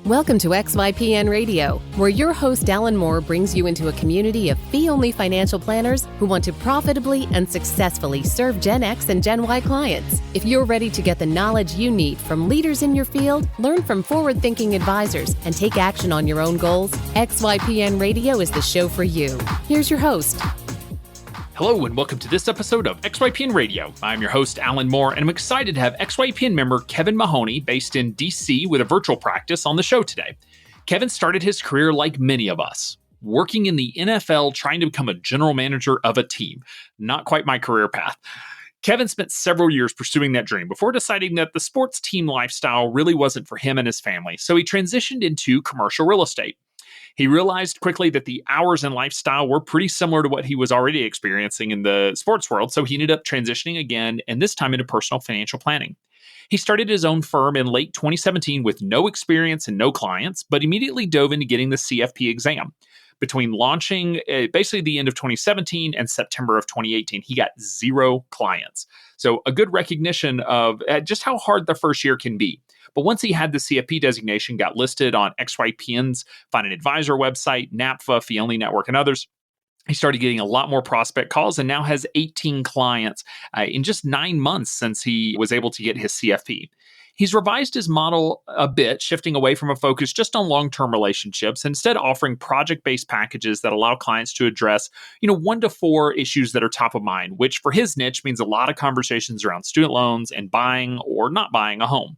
Welcome to XYPN Radio, where your host Alan Moore brings you into a community of fee-only financial planners who want to profitably and successfully serve Gen X and Gen Y clients. If you're ready to get the knowledge you need from leaders in your field, learn from forward-thinking advisors, and take action on your own goals, XYPN Radio is the show for you. Here's your host. Hello and welcome to this episode of XYPN Radio. I'm your host, Alan Moore, and I'm excited to have XYPN member Kevin Mahoney, based in DC with a virtual practice, on the show today. Kevin started his career like many of us, working in the NFL trying to become a general manager of a team. Not quite my career path. Kevin spent several years pursuing that dream before deciding that the sports team lifestyle really wasn't for him and his family, so he transitioned into commercial real estate. He realized quickly that the hours and lifestyle were pretty similar to what he was already experiencing in the sports world, so he ended up transitioning again, and this time into personal financial planning. He started his own firm in late 2017 with no experience and no clients, but immediately dove into getting the CFP exam. Between launching basically the end of 2017 and September of 2018, he got 0 clients. So a good recognition of just how hard the first year can be. But once he had the CFP designation, got listed on XYPN's Find an Advisor website, NAPFA, Fee Only Network, and others, he started getting a lot more prospect calls and now has 18 clients in just 9 months since he was able to get his CFP. He's revised his model a bit, shifting away from a focus just on long-term relationships, instead offering project-based packages that allow clients to address, 1 to 4 issues that are top of mind, which for his niche means a lot of conversations around student loans and buying or not buying a home.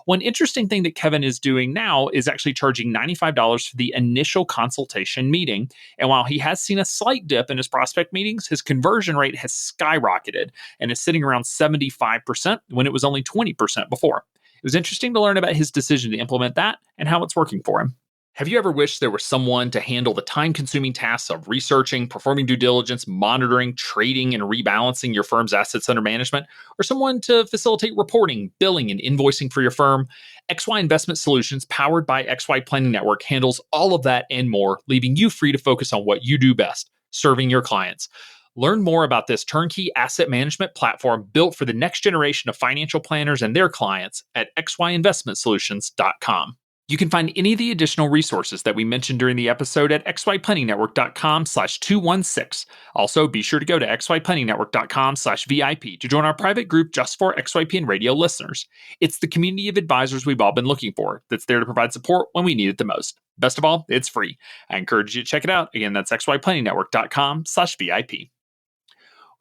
One interesting thing that Kevin is doing now is actually charging $95 for the initial consultation meeting. And while he has seen a slight dip in his prospect meetings, his conversion rate has skyrocketed and is sitting around 75% when it was only 20% before. It was interesting to learn about his decision to implement that and how it's working for him. Have you ever wished there was someone to handle the time-consuming tasks of researching, performing due diligence, monitoring, trading, and rebalancing your firm's assets under management, or someone to facilitate reporting, billing, and invoicing for your firm? XY Investment Solutions, powered by XY Planning Network, handles all of that and more, leaving you free to focus on what you do best, serving your clients. Learn more about this turnkey asset management platform built for the next generation of financial planners and their clients at xyinvestmentsolutions.com. You can find any of the additional resources that we mentioned during the episode at xyplanningnetwork.com/216. Also, be sure to go to xyplanningnetwork.com/VIP to join our private group just for XYPN Radio listeners. It's the community of advisors we've all been looking for that's there to provide support when we need it the most. Best of all, it's free. I encourage you to check it out. Again, that's xyplanningnetwork.com/VIP.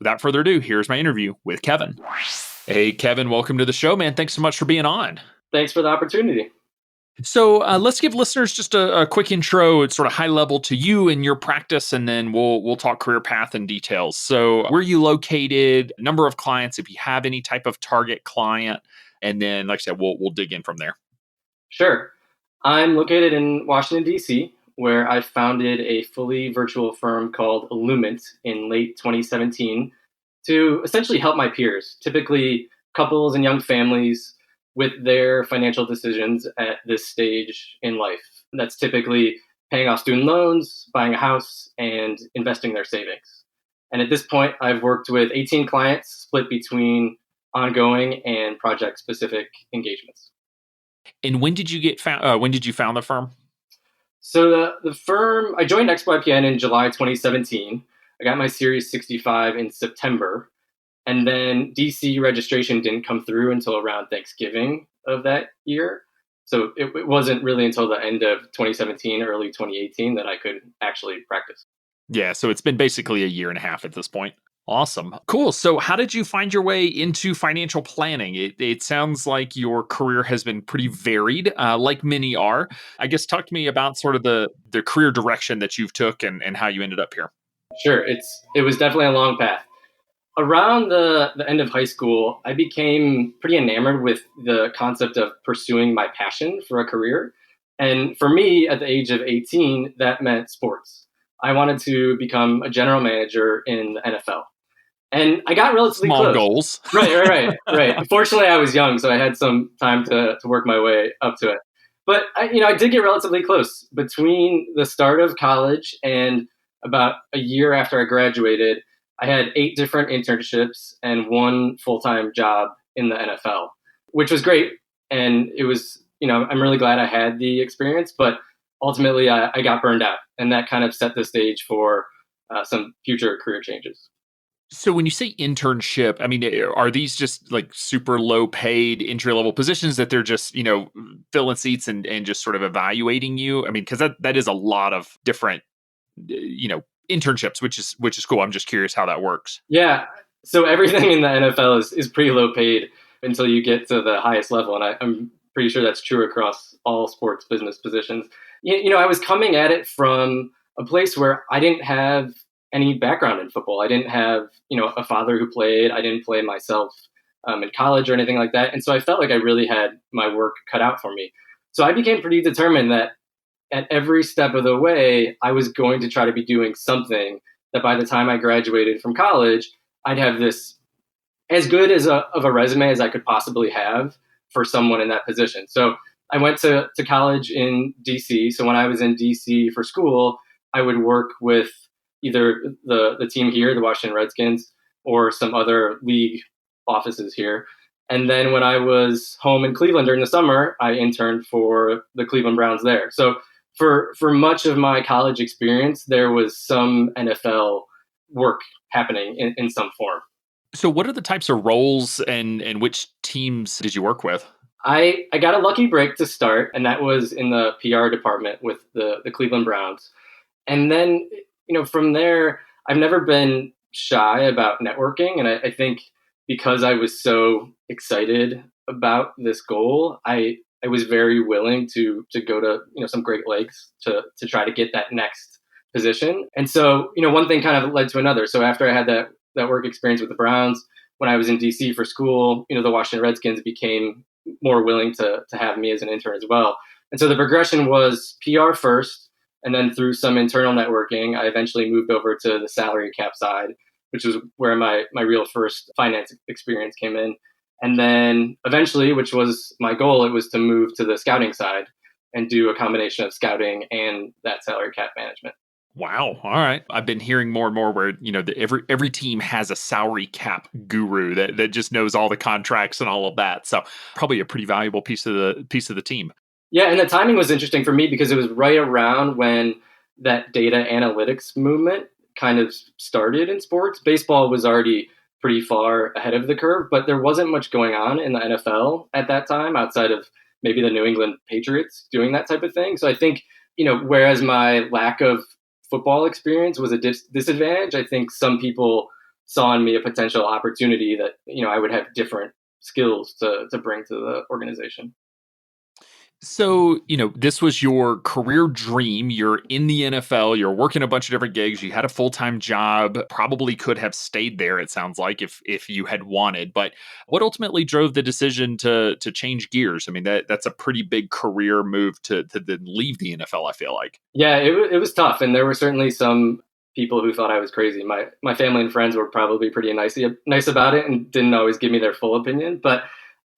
Without further ado, here's my interview with Kevin. Hey, Kevin, welcome to the show, man. Thanks so much for being on. Thanks for the opportunity. So let's give listeners just a quick intro. It's sort of high level to you and your practice, and then we'll talk career path and details. So where are you located, number of clients, if you have any type of target client, and then, like I said, we'll dig in from there. Sure. I'm located in Washington, D.C., where I founded a fully virtual firm called Illumint in late 2017 to essentially help my peers, typically couples and young families, with their financial decisions at this stage in life. That's typically paying off student loans, buying a house, and investing their savings. And at this point, I've worked with 18 clients split between ongoing and project-specific engagements. And when did you found the firm? So the firm, I joined XYPN in July 2017. I got my Series 65 in September. And then DC registration didn't come through until around Thanksgiving of that year. So it wasn't really until the end of 2017, early 2018 that I could actually practice. Yeah, so it's been basically a year and a half at this point. Awesome. Cool. So how did you find your way into financial planning? It sounds like your career has been pretty varied, like many are. I guess talk to me about sort of the career direction that you've took and how you ended up here. Sure. It was definitely a long path. Around the end of high school, I became pretty enamored with the concept of pursuing my passion for a career. And for me, at the age of 18, that meant sports. I wanted to become a general manager in the NFL. And I got relatively close. Small goals. Right. Unfortunately, I was young, so I had some time to work my way up to it. But I did get relatively close. Between the start of college and about a year after I graduated, I had 8 different internships and 1 full-time job in the NFL, which was great. And it was I'm really glad I had the experience, but ultimately I got burned out, and that kind of set the stage for some future career changes. So when you say internship, I mean, are these just like super low paid entry level positions that they're just, filling seats and just sort of evaluating you? I mean, because that is a lot of different, internships, which is cool. I'm just curious how that works. Yeah. So everything in the NFL is pretty low paid until you get to the highest level. And I'm pretty sure that's true across all sports business positions. I was coming at it from a place where I didn't have any background in football. I didn't have, a father who played. I didn't play myself in college or anything like that. And so I felt like I really had my work cut out for me. So I became pretty determined that at every step of the way, I was going to try to be doing something that by the time I graduated from college, I'd have this as good of a resume as I could possibly have for someone in that position. So I went to college in DC. So when I was in DC for school, I would work with either the team here, the Washington Redskins, or some other league offices here. And then when I was home in Cleveland during the summer, I interned for the Cleveland Browns there. So for much of my college experience, there was some NFL work happening in some form. So what are the types of roles and which teams did you work with? I got a lucky break to start, and that was in the PR department with the Cleveland Browns. And then, from there, I've never been shy about networking. And I think because I was so excited about this goal, I was very willing to go to, some great lengths to try to get that next position. And so, one thing kind of led to another. So after I had that work experience with the Browns, when I was in DC for school, the Washington Redskins became more willing to have me as an intern as well. And so the progression was PR first, and then through some internal networking, I eventually moved over to the salary cap side, which was where my real first finance experience came in. And then eventually, which was my goal, it was to move to the scouting side and do a combination of scouting and that salary cap management. Wow. All right. I've been hearing more and more where, every team has a salary cap guru that just knows all the contracts and all of that. So probably a pretty valuable piece of the team. Yeah, and the timing was interesting for me because it was right around when that data analytics movement kind of started in sports. Baseball was already pretty far ahead of the curve, but there wasn't much going on in the NFL at that time outside of maybe the New England Patriots doing that type of thing. So I think, whereas my lack of football experience was a disadvantage, I think some people saw in me a potential opportunity that, I would have different skills to bring to the organization. So, this was your career dream. You're in the NFL, you're working a bunch of different gigs, you had a full-time job, probably could have stayed there, it sounds like, if you had wanted. But what ultimately drove the decision to change gears? I mean, that's a pretty big career move to then leave the NFL, I feel like. Yeah, it was tough. And there were certainly some people who thought I was crazy. My family and friends were probably pretty nice about it and didn't always give me their full opinion. But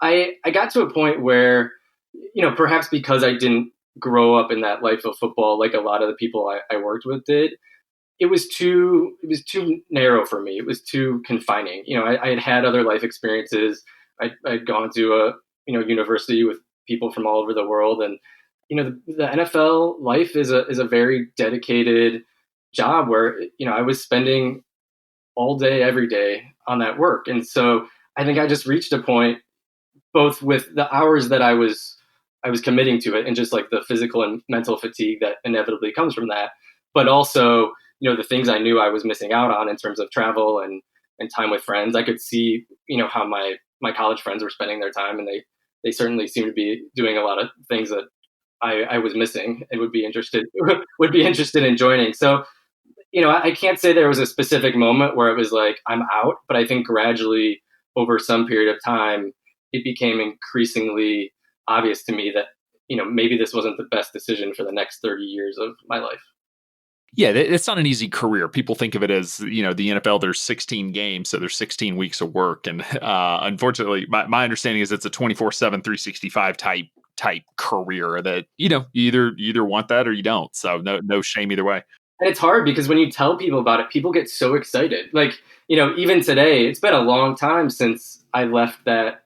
I got to a point where, perhaps because I didn't grow up in that life of football like a lot of the people I worked with did, it was too narrow for me. It was too confining. I had had other life experiences. I'd gone to a university with people from all over the world, and the NFL life is a very dedicated job where I was spending all day every day on that work. And so I think I just reached a point, both with the hours that I was committing to it and just like the physical and mental fatigue that inevitably comes from that, but also the things I knew I was missing out on in terms of travel and time with friends. I could see how my college friends were spending their time, and they certainly seemed to be doing a lot of things that I was missing and would be interested in joining. So I can't say there was a specific moment where it was like I'm out, but I think gradually over some period of time it became increasingly obvious to me that maybe this wasn't the best decision for the next 30 years of my life. Yeah, it's not an easy career. People think of it as, the NFL, there's 16 games, so there's 16 weeks of work. And unfortunately, my understanding is it's a 24/7, 365 type career that, you either want that or you don't. So no shame either way. And it's hard because when you tell people about it, people get so excited. Like, even today, it's been a long time since I left that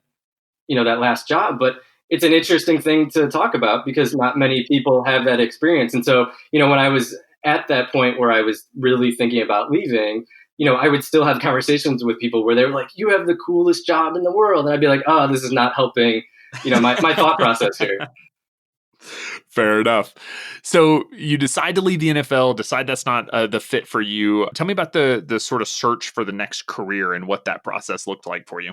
last job, but it's an interesting thing to talk about because not many people have that experience. And so, when I was at that point where I was really thinking about leaving, I would still have conversations with people where they were like, you have the coolest job in the world. And I'd be like, oh, this is not helping, my thought process here. Fair enough. So you decide to leave the NFL, decide that's not the fit for you. Tell me about the sort of search for the next career and what that process looked like for you.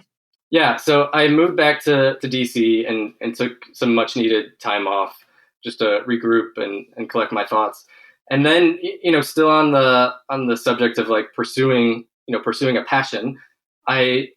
Yeah, so I moved back to DC and took some much needed time off just to regroup and collect my thoughts. And then, still on the subject of like pursuing a passion, I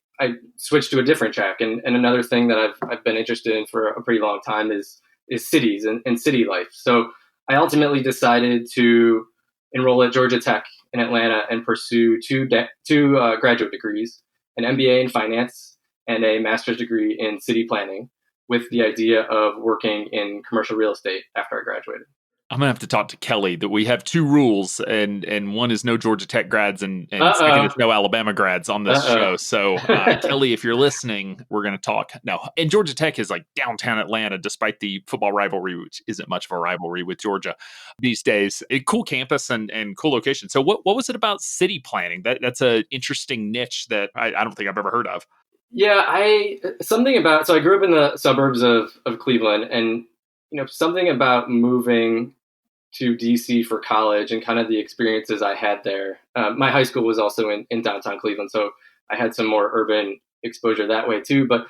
switched to a different track. And another thing that I've been interested in for a pretty long time is cities and city life. So I ultimately decided to enroll at Georgia Tech in Atlanta and pursue two graduate degrees, an MBA in finance and a master's degree in city planning, with the idea of working in commercial real estate after I graduated. I'm gonna have to talk to Kelly that we have two rules, and one is no Georgia Tech grads, and second is no Alabama grads on this show. So Kelly, if you're listening, we're gonna talk. No, and Georgia Tech is like downtown Atlanta, despite the football rivalry, which isn't much of a rivalry with Georgia these days. A cool campus and cool location. So what was it about city planning? That's an interesting niche that I don't think I've ever heard of. Yeah, so I grew up in the suburbs of Cleveland, and something about moving to DC for college and kind of the experiences I had there. My high school was also in downtown Cleveland, so I had some more urban exposure that way too. But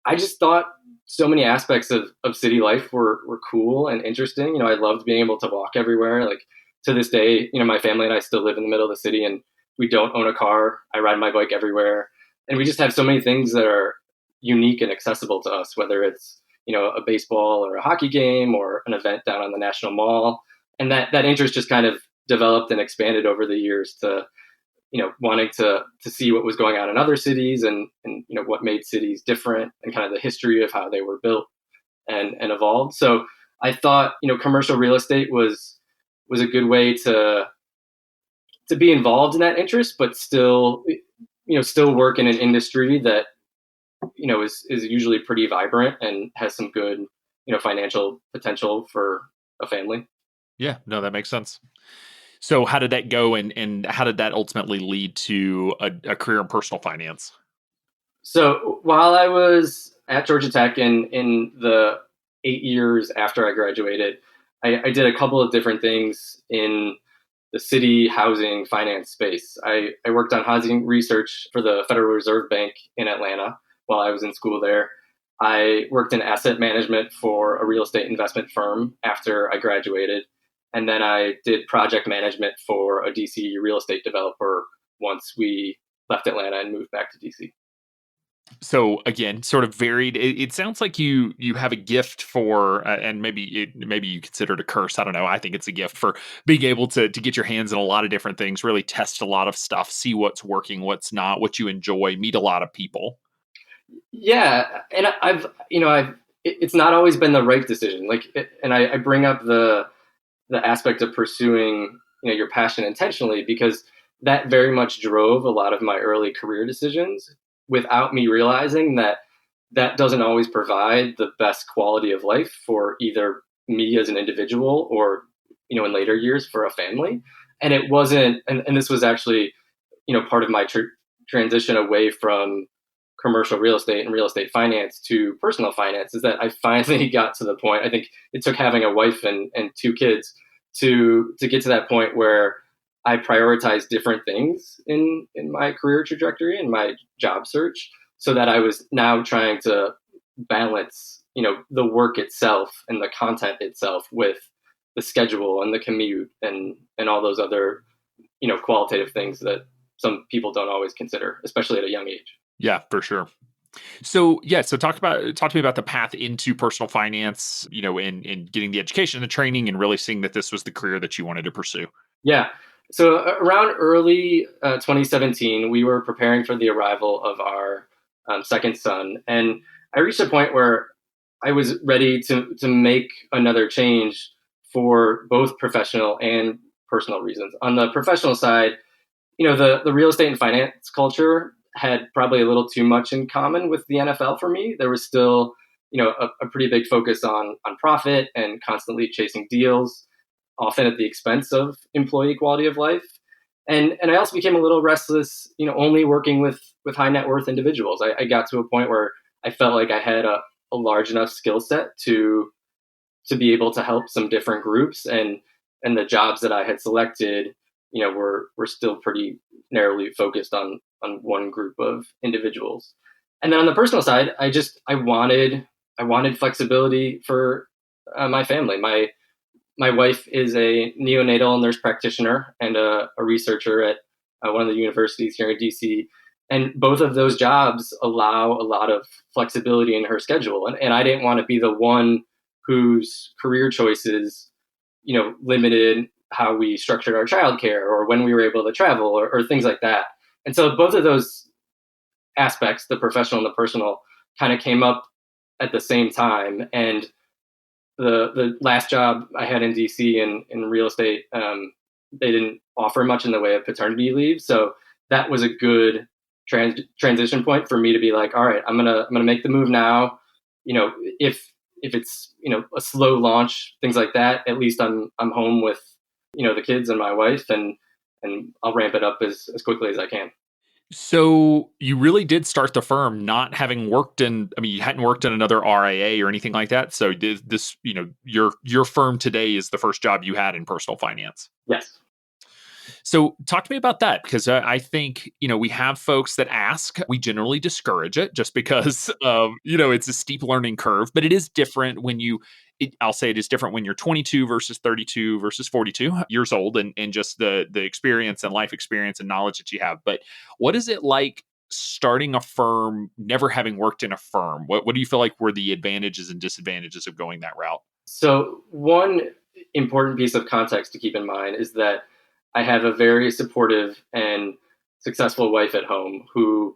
I just thought so many aspects of city life were cool and interesting. I loved being able to walk everywhere. Like to this day, my family and I still live in the middle of the city, and we don't own a car. I ride my bike everywhere. And we just have so many things that are unique and accessible to us, whether it's, a baseball or a hockey game or an event down on the National Mall. And that interest just kind of developed and expanded over the years to, wanting to see what was going on in other cities and what made cities different and kind of the history of how they were built and evolved. So I thought, commercial real estate was a good way to be involved in that interest, but still work in an industry that, is usually pretty vibrant and has some good, financial potential for a family. Yeah, no, that makes sense. So how did that go and how did that ultimately lead to a career in personal finance? So while I was at Georgia Tech in the 8 years after I graduated, I did a couple of different things in the city housing finance space. I worked on housing research for the Federal Reserve Bank in Atlanta while I was in school there. I worked in asset management for a real estate investment firm after I graduated. And then I did project management for a DC real estate developer once we left Atlanta and moved back to DC. So again, sort of varied. It sounds like you have a gift for, and maybe you consider it a curse. I don't know. I think it's a gift for being able to get your hands in a lot of different things, really test a lot of stuff, see what's working, what's not, what you enjoy, meet a lot of people. Yeah, and it's not always been the right decision. And I bring up the aspect of pursuing your passion intentionally because that very much drove a lot of my early career decisions without me realizing that doesn't always provide the best quality of life for either me as an individual or in later years for a family. And it wasn't, and this was actually part of my transition away from commercial real estate and real estate finance to personal finance, is that I finally got to the point. I think it took having a wife and 2 kids to get to that point where I prioritized different things in my career trajectory and my job search, so that I was now trying to balance, the work itself and the content itself with the schedule and the commute and all those other, qualitative things that some people don't always consider, especially at a young age. Yeah, for sure. So talk to me about the path into personal finance, in getting the education and the training and really seeing that this was the career that you wanted to pursue. Yeah. So around early 2017, we were preparing for the arrival of our second son. And I reached a point where I was ready to make another change for both professional and personal reasons. On the professional side, the real estate and finance culture had probably a little too much in common with the NFL for me. There was still a pretty big focus on profit and constantly chasing deals, often at the expense of employee quality of life. And I also became a little restless, only working with high net worth individuals. I got to a point where I felt like I had a large enough skill set to be able to help some different groups, and the jobs that I had selected, were still pretty narrowly focused on one group of individuals. And then on the personal side, I wanted flexibility for my family. My wife is a neonatal nurse practitioner and a researcher at one of the universities here in DC. And both of those jobs allow a lot of flexibility in her schedule. And I didn't want to be the one whose career choices, limited how we structured our childcare or when we were able to travel or things like that. And so both of those aspects, the professional and the personal, kind of came up at the same time. And the last job I had in DC in real estate, they didn't offer much in the way of paternity leave. So that was a good transition point for me to be like, all right, I'm gonna make the move now. If it's a slow launch, things like that, at least I'm home with the kids and my wife, and I'll ramp it up as quickly as I can. So you really did start the firm not having worked you hadn't worked in another RIA or anything like that. So did this, your firm today is the first job you had in personal finance. Yes. So talk to me about that, because I think, we have folks that ask, we generally discourage it just because, it's a steep learning curve, but it is different when I'll say it is different when you're 22 versus 32 versus 42 years old, and just the experience and life experience and knowledge that you have. But what is it like starting a firm, never having worked in a firm? What do you feel like were the advantages and disadvantages of going that route? So one important piece of context to keep in mind is that I have a very supportive and successful wife at home who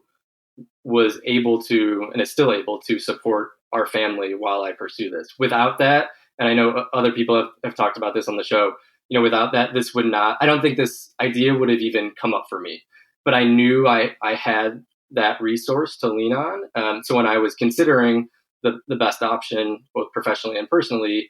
was able to, and is still able to, support our family while I pursue this. Without that, and I know other people have talked about this on the show, without that, I don't think this idea would have even come up for me. But I knew I had that resource to lean on. So when I was considering the best option, both professionally and personally,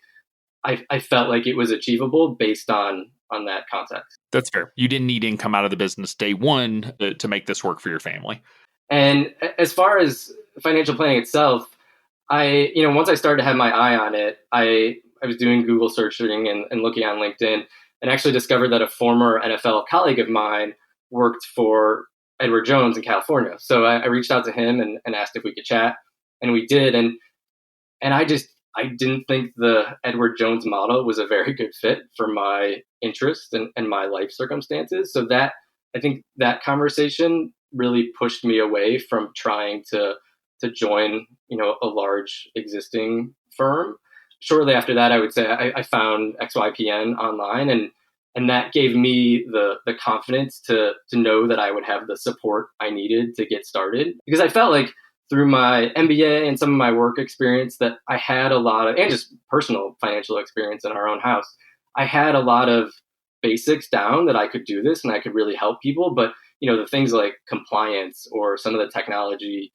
I felt like it was achievable based on that context. That's fair. You didn't need income out of the business day one to make this work for your family. And as far as financial planning itself, once I started to have my eye on it, I was doing Google searching and looking on LinkedIn, and actually discovered that a former NFL colleague of mine worked for Edward Jones in California. So I reached out to him and asked if we could chat, and we did. And I didn't think the Edward Jones model was a very good fit for my interest and my life circumstances. So I think that conversation really pushed me away from trying to join, a large existing firm. Shortly after that, I would say I found XYPN online, and that gave me the confidence to know that I would have the support I needed to get started, because I felt like through my MBA and some of my work experience that I had a lot of, and just personal financial experience in our own house, I had a lot of basics down that I could do this and I could really help people. But, the things like compliance or some of the technology,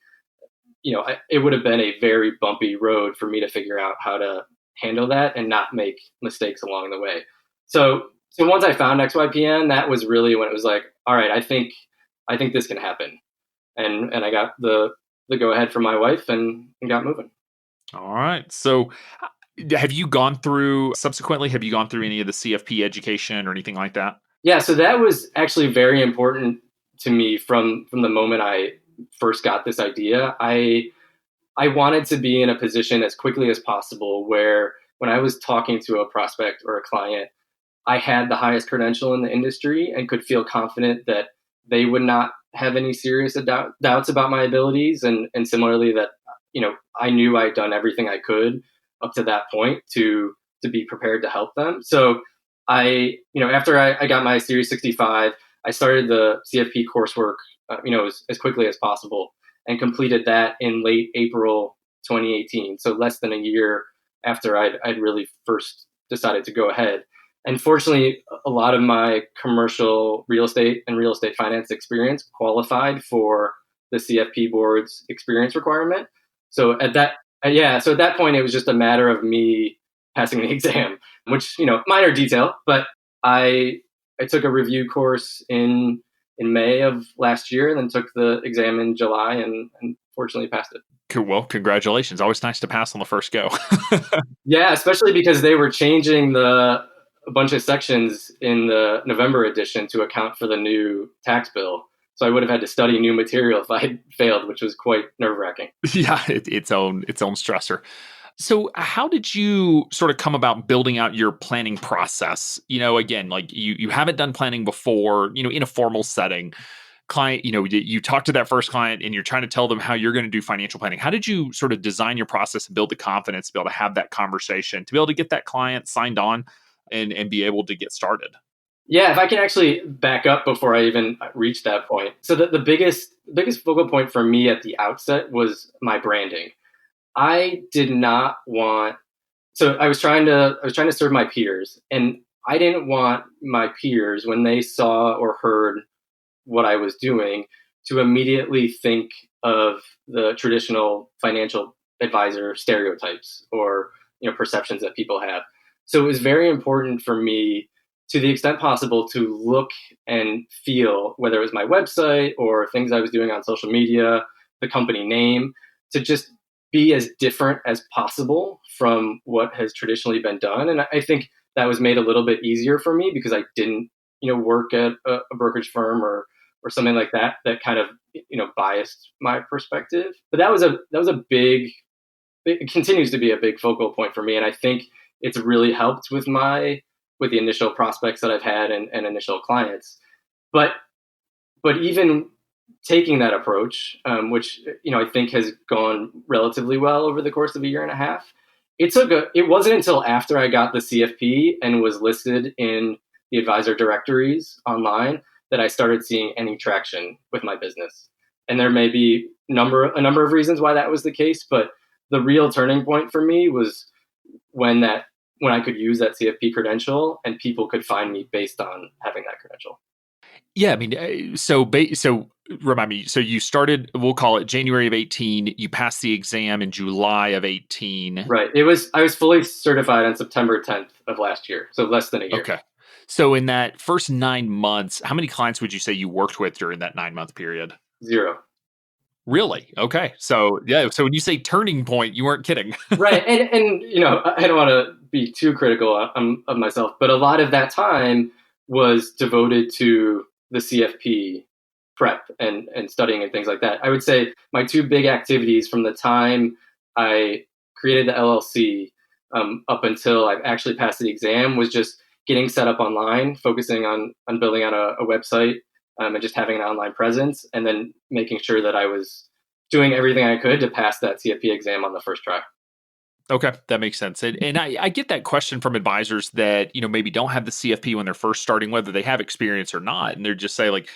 it would have been a very bumpy road for me to figure out how to handle that and not make mistakes along the way. So once I found XYPN, that was really when it was like, all right, I think this can happen. And I got the go ahead from my wife and got moving. All right. So have you gone through any of the CFP education or anything like that? Yeah. So that was actually very important to me from the moment I first got this idea. I wanted to be in a position as quickly as possible where when I was talking to a prospect or a client, I had the highest credential in the industry and could feel confident that they would not have any serious doubts about my abilities. And similarly that, I knew I'd done everything I could up to that point to be prepared to help them. So after I got my Series 65, I started the CFP coursework, as quickly as possible, and completed that in late April 2018. So less than a year after I'd really first decided to go ahead. And fortunately, a lot of my commercial real estate and real estate finance experience qualified for the CFP board's experience requirement. So at that Yeah, so at that point, it was just a matter of me passing the exam, which, minor detail, but I I took a review course in May of last year, and then took the exam in July, and fortunately passed it. Cool. Well, congratulations. Always nice to pass on the first go. Yeah, especially because they were changing a bunch of sections in the November edition to account for the new tax bill. So I would have had to study new material if I had failed, which was quite nerve-wracking. Yeah, its own stressor. So, how did you sort of come about building out your planning process? Again, like you haven't done planning before, in a formal setting. Client, you talk to that first client and you're trying to tell them how you're going to do financial planning. How did you sort of design your process and build the confidence to be able to have that conversation, to be able to get that client signed on and be able to get started? Yeah, if I can actually back up before I even reach that point. So the biggest focal point for me at the outset was my branding. I did not want so I was trying to serve my peers, and I didn't want my peers, when they saw or heard what I was doing, to immediately think of the traditional financial advisor stereotypes or perceptions that people have. So it was very important for me, to the extent possible, to look and feel, whether it was my website or things I was doing on social media, the company name, to just be as different as possible from what has traditionally been done. And I think that was made a little bit easier for me because I didn't, work at a brokerage firm or something like that, that kind of, biased my perspective. But that was a big, it continues to be a big focal point for me. And I think it's really helped with the initial prospects that I've had, and initial clients. But even taking that approach, which I think has gone relatively well over the course of a year and a half, it wasn't until after I got the CFP and was listed in the advisor directories online that I started seeing any traction with my business. And there may be a number of reasons why that was the case, but the real turning point for me was when I could use that CFP credential and people could find me based on having that credential. Yeah, I mean, so remind me. So you started, we'll call it January of 18. You passed the exam in July of 18. Right. I was fully certified on September 10th of last year, so less than a year. Okay. So in that first 9 months, how many clients would you say you worked with during that 9 month period? Zero. Really? Okay. So yeah. So when you say turning point, you weren't kidding. Right. And I don't want to be too critical of myself, but a lot of that time was devoted to the CFP prep and studying and things like that. I would say my two big activities from the time I created the LLC, up until I actually passed the exam, was just getting set up online, focusing on building out a website, and just having an online presence, and then making sure that I was doing everything I could to pass that CFP exam on the first try. Okay, that makes sense. And I get that question from advisors that, maybe don't have the CFP when they're first starting, whether they have experience or not. And they're just say like,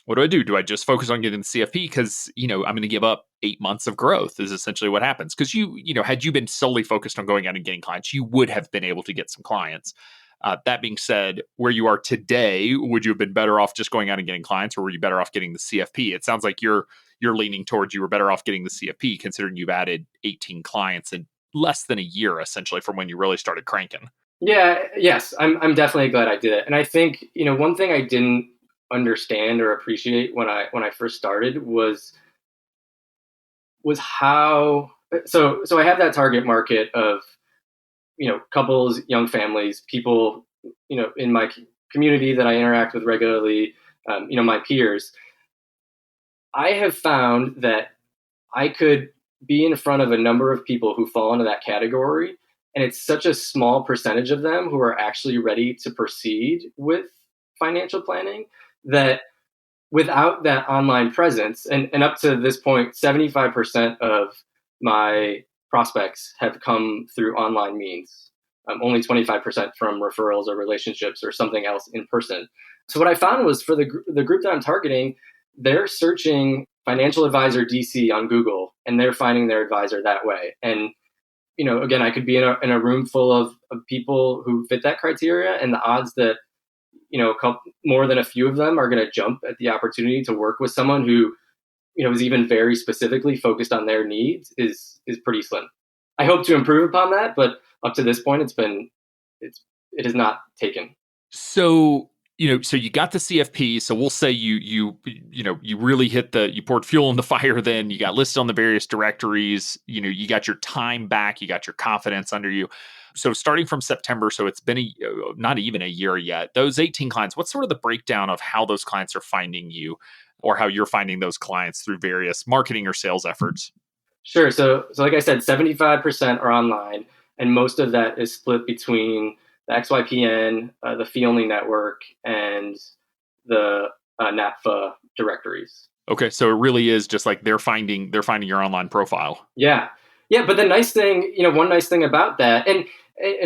what do I do? Do I just focus on getting the CFP? Because, I'm going to give up 8 months of growth is essentially what happens. Because had you been solely focused on going out and getting clients, you would have been able to get some clients. That being said, where you are today, would you have been better off just going out and getting clients, or were you better off getting the CFP? It sounds like you're leaning towards you were better off getting the CFP, considering you've added 18 clients in less than a year, essentially, from when you really started cranking. Yeah, yes, I'm definitely glad I did it. And I think, one thing I didn't understand or appreciate when I first started was how so I have that target market of, couples, young families, people, in my community that I interact with regularly, my peers. I have found that I could be in front of a number of people who fall into that category, and it's such a small percentage of them who are actually ready to proceed with financial planning, that without that online presence, and up to this point, 75% of my prospects have come through online means. Only 25% from referrals or relationships or something else in person. So what I found was, for the group that I'm targeting, they're searching financial advisor DC on Google, and they're finding their advisor that way. And again, I could be in a room full of people who fit that criteria, and the odds that more than a few of them are going to jump at the opportunity to work with someone who is even very specifically focused on their needs is pretty slim. I hope to improve upon that, but up to this point, it has not taken. So, so you got the CFP. So we'll say you really you poured fuel in the fire. Then you got listed on the various directories. You got your time back. You got your confidence under you. So starting from September, so it's been not even a year yet. Those 18 clients. What's sort of the breakdown of how those clients are finding you, or how you're finding those clients through various marketing or sales efforts? Sure. So like I said, 75% are online, and most of that is split between the XYPN, the fee only network, and the NAPFA directories. Okay, so it really is just like they're finding your online profile. Yeah. Yeah. But the nice thing, one nice thing about that, and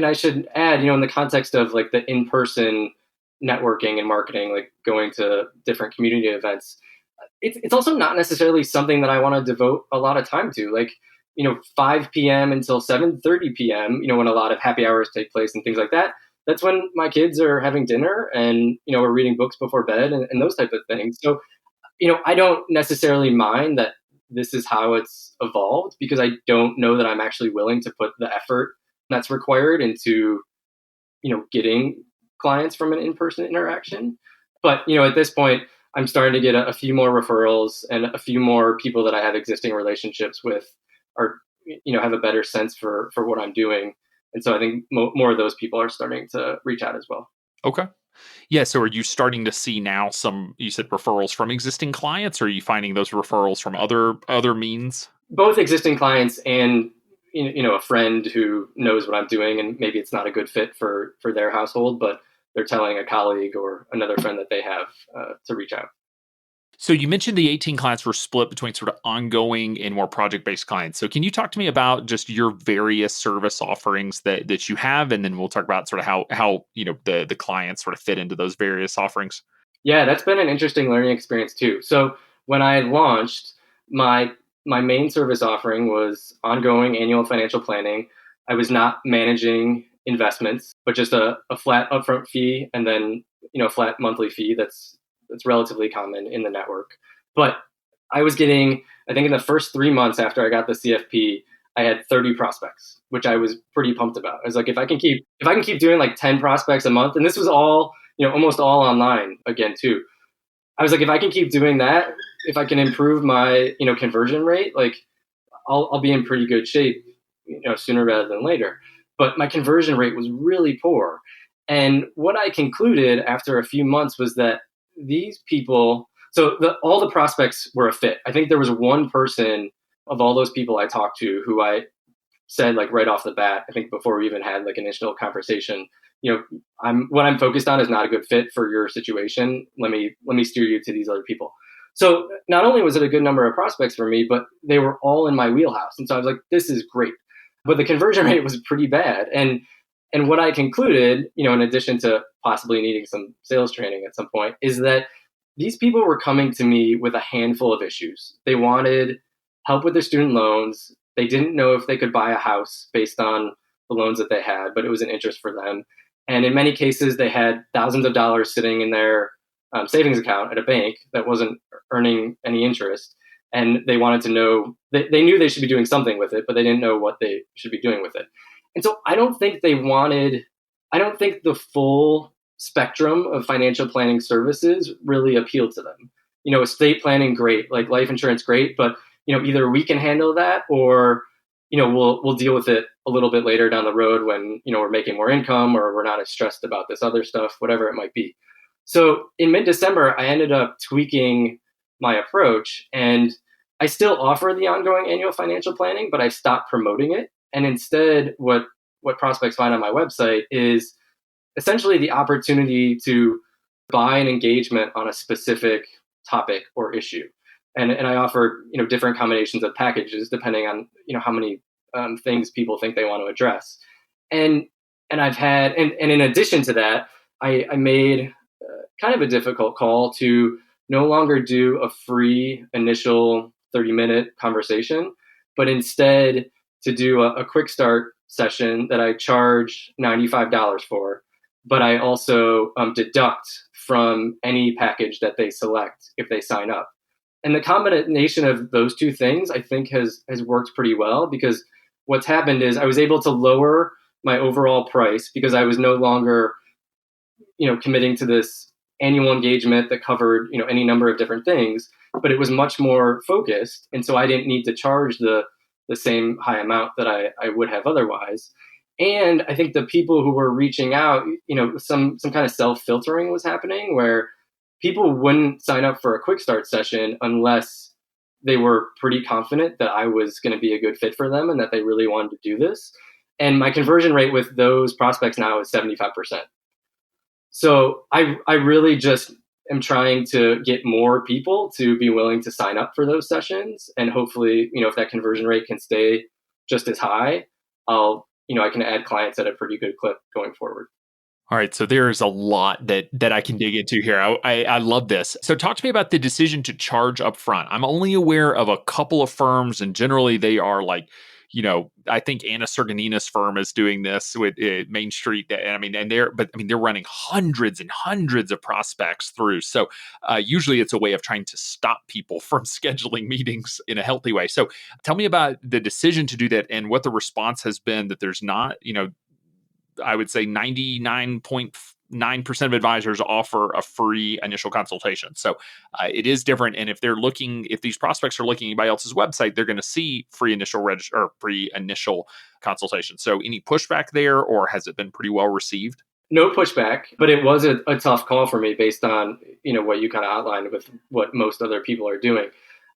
I should add, in the context of like the in-person networking and marketing, like going to different community events, it's also not necessarily something that I want to devote a lot of time to. Like, 5 p.m. until 7:30 p.m., when a lot of happy hours take place and things like that. That's when my kids are having dinner and, we're reading books before bed and those type of things. So, I don't necessarily mind that this is how it's evolved, because I don't know that I'm actually willing to put the effort that's required into, getting clients from an in-person interaction. But, at this point, I'm starting to get a few more referrals, and a few more people that I have existing relationships with are, have a better sense for what I'm doing. And so I think more of those people are starting to reach out as well. Okay. Yeah. So are you starting to see now you said referrals from existing clients, or are you finding those referrals from other means? Both existing clients and, a friend who knows what I'm doing, and maybe it's not a good fit for their household, but they're telling a colleague or another friend that they have to reach out. So you mentioned the 18 clients were split between sort of ongoing and more project-based clients. So can you talk to me about just your various service offerings that you have, and then we'll talk about sort of how the clients sort of fit into those various offerings? Yeah, that's been an interesting learning experience too. So when I launched, my main service offering was ongoing annual financial planning. I was not managing investments, but just a flat upfront fee, and then a flat monthly fee that's relatively common in the network. But I was getting, I think in the first 3 months after I got the CFP, I had 30 prospects, which I was pretty pumped about. I was like, if I can keep doing like 10 prospects a month, and this was all, almost all online again too. I was like, if I can keep doing that, if I can improve my, conversion rate, like I'll be in pretty good shape, sooner rather than later. But my conversion rate was really poor. And what I concluded after a few months was that these people, all the prospects were a fit. I think there was one person of all those people I talked to who I said, like, right off the bat, I think before we even had like initial conversation, what I'm focused on is not a good fit for your situation. Let me steer you to these other people. So not only was it a good number of prospects for me, but they were all in my wheelhouse. And so I was like, this is great. But the conversion rate was pretty bad. And what I concluded, in addition to possibly needing some sales training at some point, is that these people were coming to me with a handful of issues. They wanted help with their student loans. They didn't know if they could buy a house based on the loans that they had, but it was an interest for them. And in many cases, they had thousands of dollars sitting in their savings account at a bank that wasn't earning any interest. And they wanted to know, they knew they should be doing something with it, but they didn't know what they should be doing with it. And so I don't think the full spectrum of financial planning services really appealed to them. Estate planning, great, like life insurance, great, but either we can handle that, or we'll deal with it a little bit later down the road when we're making more income, or we're not as stressed about this other stuff, whatever it might be. So in mid-December, I ended up tweaking my approach, and I still offer the ongoing annual financial planning, but I stopped promoting it. And instead, what prospects find on my website is essentially the opportunity to buy an engagement on a specific topic or issue. And I offer different combinations of packages depending on how many things people think they want to address. And I've had, and in addition to that, I made kind of a difficult call to no longer do a free initial 30-minute conversation, but instead to do a quick start session that I charge $95 for, but I also deduct from any package that they select if they sign up. And the combination of those two things, I think, has worked pretty well, because what's happened is I was able to lower my overall price because I was no longer, committing to this annual engagement that covered, any number of different things, but it was much more focused. And so I didn't need to charge the same high amount that I would have otherwise. And I think the people who were reaching out, some kind of self-filtering was happening where people wouldn't sign up for a quick start session unless they were pretty confident that I was going to be a good fit for them and that they really wanted to do this. And my conversion rate with those prospects now is 75%. So I really just am trying to get more people to be willing to sign up for those sessions. And hopefully, if that conversion rate can stay just as high, I can add clients at a pretty good clip going forward. All right, so there's a lot that I can dig into here. I love this. So talk to me about the decision to charge up front. I'm only aware of a couple of firms, and generally they are like, I think Anna Serganina's firm is doing this with Main Street. And they're running hundreds and hundreds of prospects through. So usually it's a way of trying to stop people from scheduling meetings in a healthy way. So tell me about the decision to do that and what the response has been that there's not, I would say 99.9% of advisors offer a free initial consultation. So it is different. And if these prospects are looking at anybody else's website, they're going to see free initial consultation. So any pushback there, or has it been pretty well received? No pushback, but it was a tough call for me based on, what you kind of outlined with what most other people are doing.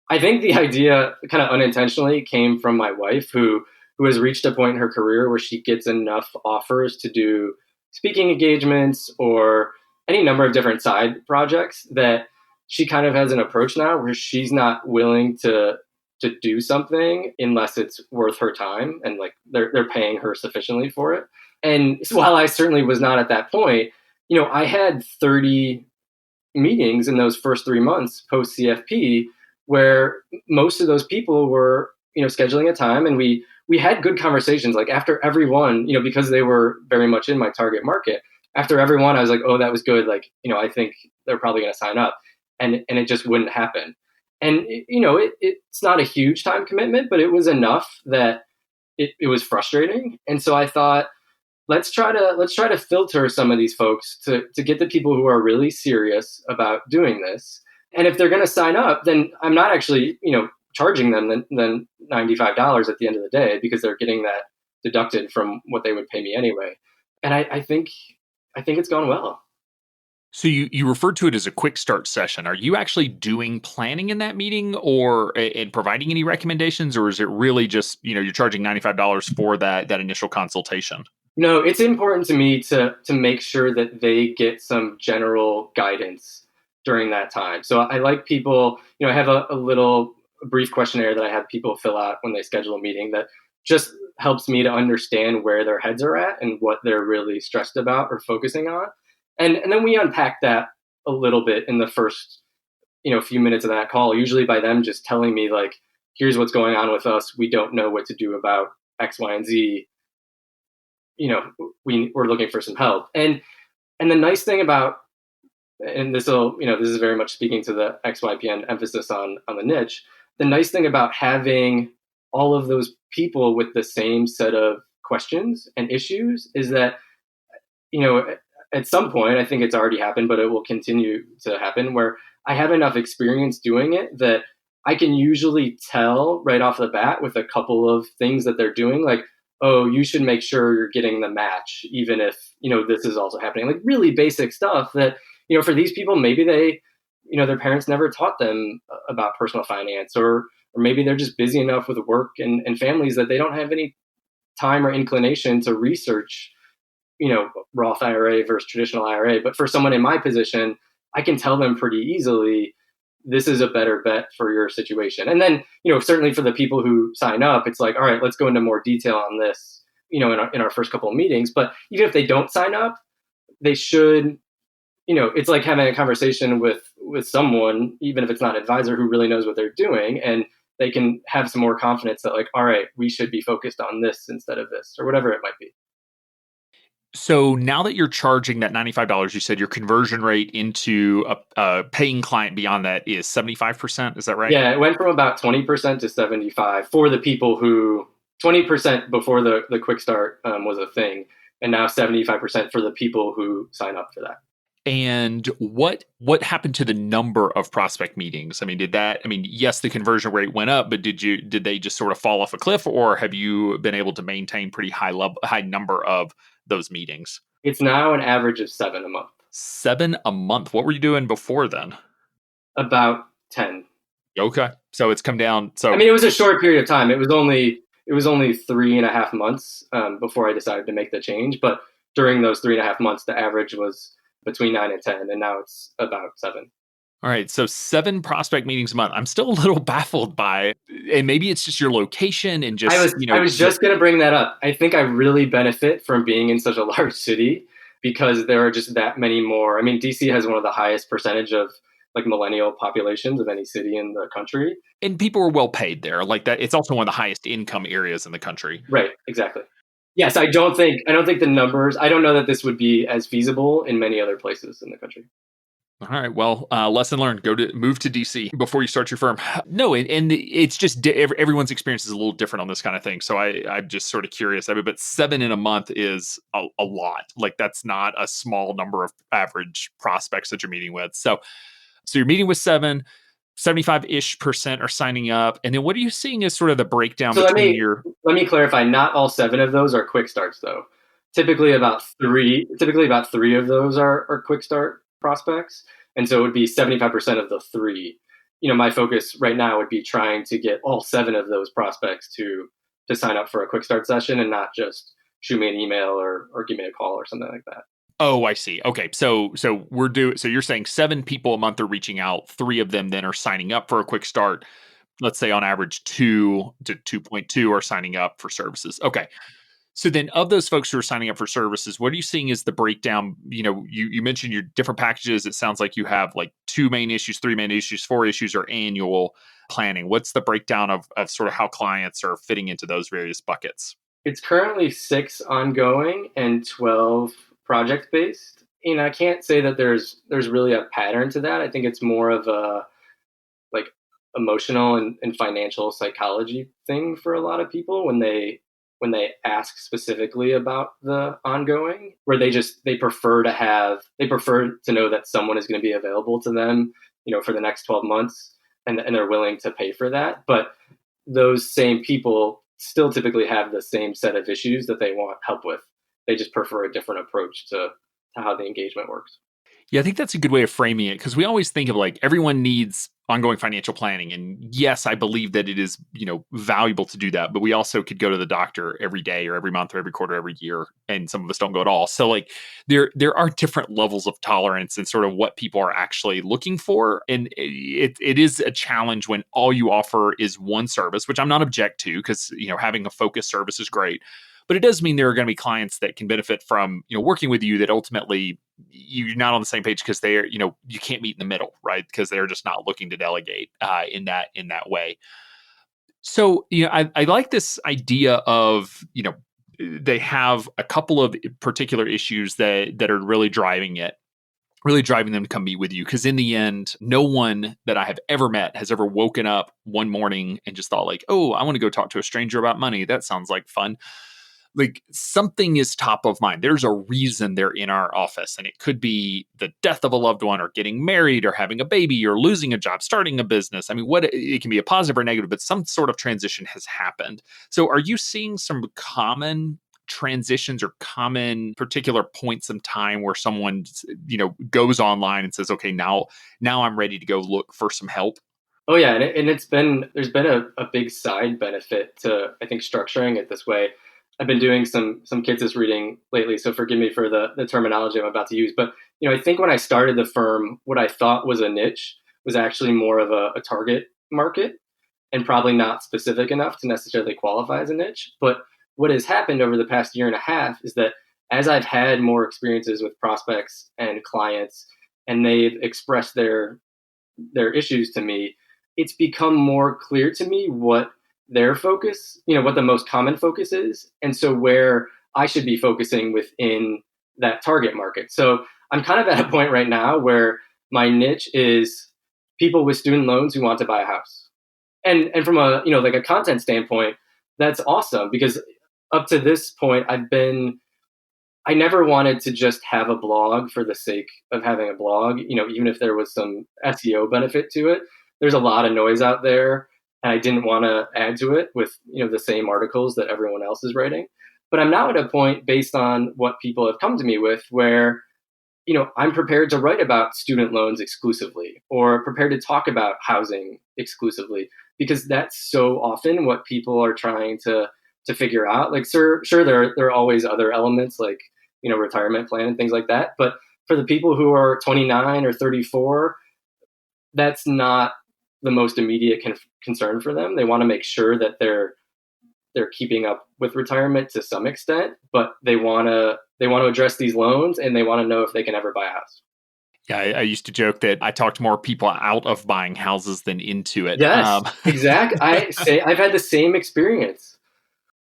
I think the idea kind of unintentionally came from my wife, who has reached a point in her career where she gets enough offers to do speaking engagements or any number of different side projects that she kind of has an approach now where she's not willing to do something unless it's worth her time and like they're paying her sufficiently for it. And while I certainly was not at that point, I had 30 meetings in those first 3 months post CFP where most of those people were, scheduling a time, and we had good conversations. Like after every one, because they were very much in my target market, after every one, I was like, oh, that was good. Like, I think they're probably going to sign up, and it just wouldn't happen. And, it's not a huge time commitment, but it was enough that it was frustrating. And so I thought, let's try to filter some of these folks to get the people who are really serious about doing this. And if they're going to sign up, then I'm not actually, charging them than $95 at the end of the day, because they're getting that deducted from what they would pay me anyway. And I think it's gone well. So you referred to it as a quick start session. Are you actually doing planning in that meeting or and providing any recommendations, or is it really just, you're charging $95 for that initial consultation? No, it's important to me to make sure that they get some general guidance during that time. So I like people, I have a brief questionnaire that I have people fill out when they schedule a meeting that just helps me to understand where their heads are at and what they're really stressed about or focusing on. And then we unpack that a little bit in the first, few minutes of that call, usually by them just telling me like, here's what's going on with us. We don't know what to do about X, Y, and Z. We're looking for some help. And the nice thing about, and this is very much speaking to the XYPN emphasis on the niche. The nice thing about having all of those people with the same set of questions and issues is that, at some point, I think it's already happened, but it will continue to happen, where I have enough experience doing it that I can usually tell right off the bat with a couple of things that they're doing, like, oh, you should make sure you're getting the match, even if, this is also happening. Like really basic stuff that, for these people, maybe they, their parents never taught them about personal finance, or maybe they're just busy enough with work and families that they don't have any time or inclination to research, Roth IRA versus traditional IRA. But for someone in my position, I can tell them pretty easily, this is a better bet for your situation. And then, certainly for the people who sign up, it's like, all right, let's go into more detail on this, in our first couple of meetings. But even if they don't sign up, they should, it's like having a conversation with someone, even if it's not an advisor, who really knows what they're doing, and they can have some more confidence that like, all right, we should be focused on this instead of this, or whatever it might be. So now that you're charging that $95, you said your conversion rate into a paying client beyond that is 75%. Is that right? Yeah, it went from about 20% to 75% for the people who 20% before the quick start was a thing, and now 75% for the people who sign up for that. And what happened to the number of prospect meetings? I mean, yes, the conversion rate went up, but did they just sort of fall off a cliff, or have you been able to maintain pretty high number of those meetings? It's now an average of 7 a month. 7 a month. What were you doing before then? About 10. Okay, so it's come down. So I mean, it was a short period of time. It was only 3.5 months before I decided to make the change. But during those 3.5 months, the average was between 9 and 10, and now it's about 7. All right, so 7 prospect meetings a month. I'm still a little baffled by, and maybe it's just your location and just I was just going to bring that up. I think I really benefit from being in such a large city because there are just that many more. I mean, DC has one of the highest percentage of like millennial populations of any city in the country. And people are well paid there. Like that, it's also one of the highest income areas in the country. Right, exactly. Yes, I don't think the numbers, I don't know that this would be as feasible in many other places in the country. All right. Well, lesson learned. Move to DC before you start your firm. No, and it's just everyone's experience is a little different on this kind of thing. So I'm just sort of curious. I mean, but 7 in a month is a lot. Like that's not a small number of average prospects that you're meeting with. So you're meeting with 75-ish% are signing up. And then what are you seeing as sort of the breakdown So between let me clarify. Not all 7 of those are quick starts, though. Typically about three of those are quick start prospects. And so it would be 75% of the 3. My focus right now would be trying to get all 7 of those prospects to sign up for a quick start session and not just shoot me an email or give me a call or something like that. Oh, I see. Okay. So you're saying 7 people a month are reaching out, 3 of them then are signing up for a quick start. Let's say on average 2 to 2.2 are signing up for services. Okay. So then of those folks who are signing up for services, what are you seeing is the breakdown? You mentioned your different packages. It sounds like you have like 2 main issues, 3 main issues, 4 issues, or annual planning. What's the breakdown of sort of how clients are fitting into those various buckets? It's currently 6 ongoing and 12 project-based. I can't say that there's really a pattern to that. I think it's more of a like emotional and financial psychology thing for a lot of people when they ask specifically about the ongoing, where they prefer to know that someone is going to be available to them, for the next 12 months and they're willing to pay for that. But those same people still typically have the same set of issues that they want help with. They just prefer a different approach to how the engagement works. Yeah, I think that's a good way of framing it because we always think of like everyone needs ongoing financial planning. And yes, I believe that it is, valuable to do that. But we also could go to the doctor every day or every month or every quarter, every year. And some of us don't go at all. So like there are different levels of tolerance and sort of what people are actually looking for. And it is a challenge when all you offer is one service, which I'm not object to because, having a focused service is great. But it does mean there are going to be clients that can benefit from, working with you that ultimately you're not on the same page because they're, you can't meet in the middle, right? Because they're just not looking to delegate in that way. So, I like this idea of, they have a couple of particular issues that are really driving them to come meet with you. Because in the end, no one that I have ever met has ever woken up one morning and just thought like, oh, I want to go talk to a stranger about money. That sounds like fun. Like something is top of mind. There's a reason they're in our office, and it could be the death of a loved one or getting married or having a baby or losing a job, starting a business. I mean, it can be a positive or negative, but some sort of transition has happened. So are you seeing some common transitions or common particular points in time where someone, goes online and says, okay, now I'm ready to go look for some help? Oh yeah. And there's been a big side benefit to, I think, structuring it this way. I've been doing some Kitsis reading lately, so forgive me for the terminology I'm about to use. But I think when I started the firm, what I thought was a niche was actually more of a target market, and probably not specific enough to necessarily qualify as a niche. But what has happened over the past year and a half is that as I've had more experiences with prospects and clients, and they've expressed their issues to me, it's become more clear to me what their focus, what the most common focus is. And so where I should be focusing within that target market. So I'm kind of at a point right now where my niche is people with student loans who want to buy a house. And from a, like a content standpoint, that's awesome, because up to this point, I never wanted to just have a blog for the sake of having a blog, even if there was some SEO benefit to it. There's a lot of noise out there, and I didn't want to add to it with, the same articles that everyone else is writing. But I'm now at a point, based on what people have come to me with, where, I'm prepared to write about student loans exclusively, or prepared to talk about housing exclusively, because that's so often what people are trying to figure out. Like, sure, there are always other elements like, retirement plan and things like that. But for the people who are 29 or 34, that's not the most immediate concern for them. They want to make sure that they're keeping up with retirement to some extent, but they want to address these loans, and they want to know if they can ever buy a house. Yeah, I used to joke that I talked more people out of buying houses than into it. Yes, exactly. I've had the same experience.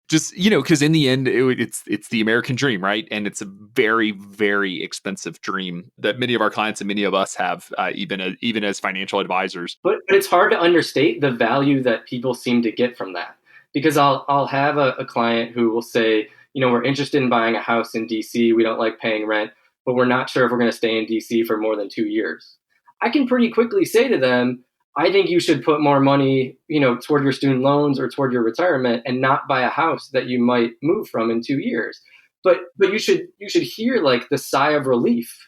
Just, because in the end, it's the American dream, right? And it's a very, very expensive dream that many of our clients and many of us have, even as financial advisors. But it's hard to understate the value that people seem to get from that. Because I'll have a client who will say, we're interested in buying a house in DC. We don't like paying rent, but we're not sure if we're going to stay in DC for more than 2 years. I can pretty quickly say to them, I think you should put more money, toward your student loans or toward your retirement, and not buy a house that you might move from in 2 years. But you should hear like the sigh of relief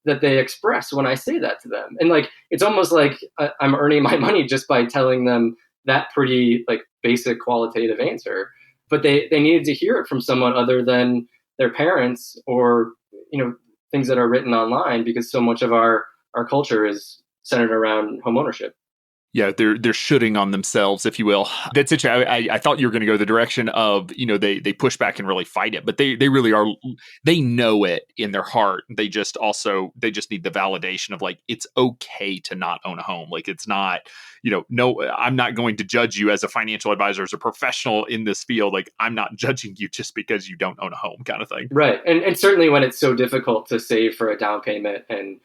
that they express when I say that to them. And like, it's almost like I'm earning my money just by telling them that pretty like basic qualitative answer. But they needed to hear it from someone other than their parents, or, things that are written online, because so much of our culture is centered around homeownership. Yeah, they're shooting on themselves, if you will. That's it. I thought you were going to go the direction of, they push back and really fight it, but they really are. They know it in their heart. They just need the validation of like, it's okay to not own a home. Like, it's not, no, I'm not going to judge you as a financial advisor, as a professional in this field. Like, I'm not judging you just because you don't own a home, kind of thing. Right, and certainly when it's so difficult to save for a down payment and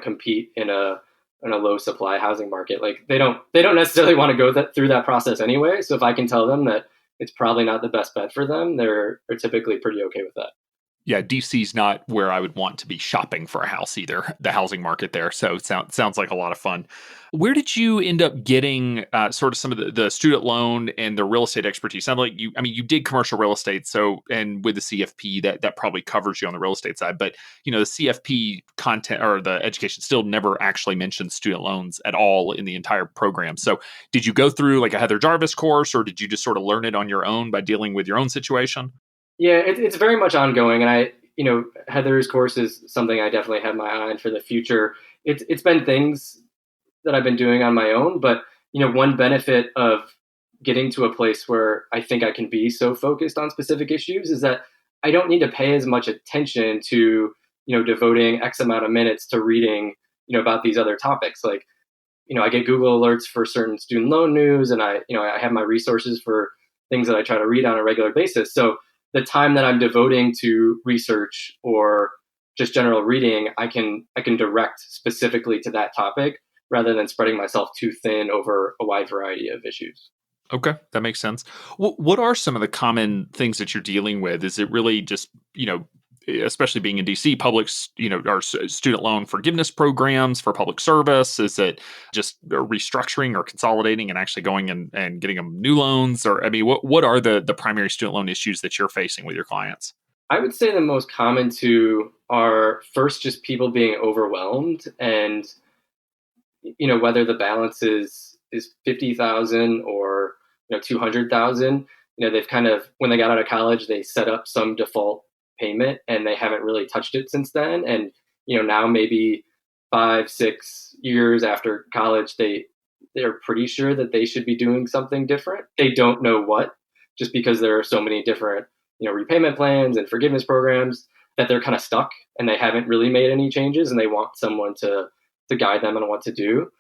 compete in a low supply housing market, like they don't necessarily want to go through that process anyway. So if I can tell them that it's probably not the best bet for them, they're typically pretty okay with that. Yeah, DC's not where I would want to be shopping for a house either, the housing market there. So it sounds like a lot of fun. Where did you end up getting sort of some of the student loan and the real estate expertise? Sounds like you did commercial real estate. So, and with the CFP, that probably covers you on the real estate side. But, the CFP content or the education still never actually mentions student loans at all in the entire program. So did you go through like a Heather Jarvis course, or did you just sort of learn it on your own by dealing with your own situation? Yeah, it's very much ongoing, and Heather's course is something I definitely have my eye on for the future. It's been things that I've been doing on my own, but one benefit of getting to a place where I think I can be so focused on specific issues is that I don't need to pay as much attention to devoting X amount of minutes to reading about these other topics. Like, I get Google alerts for certain student loan news, and I have my resources for things that I try to read on a regular basis. So the time that I'm devoting to research or just general reading, I can direct specifically to that topic, rather than spreading myself too thin over a wide variety of issues. Okay, that makes sense. What are some of the common things that you're dealing with? Is it really just, especially being in DC, public, our student loan forgiveness programs for public service? Is it just restructuring or consolidating and actually going and getting them new loans? Or, what are the primary student loan issues that you're facing with your clients? I would say the most common two are first just people being overwhelmed, and whether the balance is 50,000 or 200,000. They've kind of, when they got out of college, they set up some default payment and they haven't really touched it since then. And now maybe 5-6 years after college, they're pretty sure that they should be doing something different. They don't know what, just because there are so many different repayment plans and forgiveness programs, that they're kind of stuck and they haven't really made any changes, and they want someone to guide them on what to do.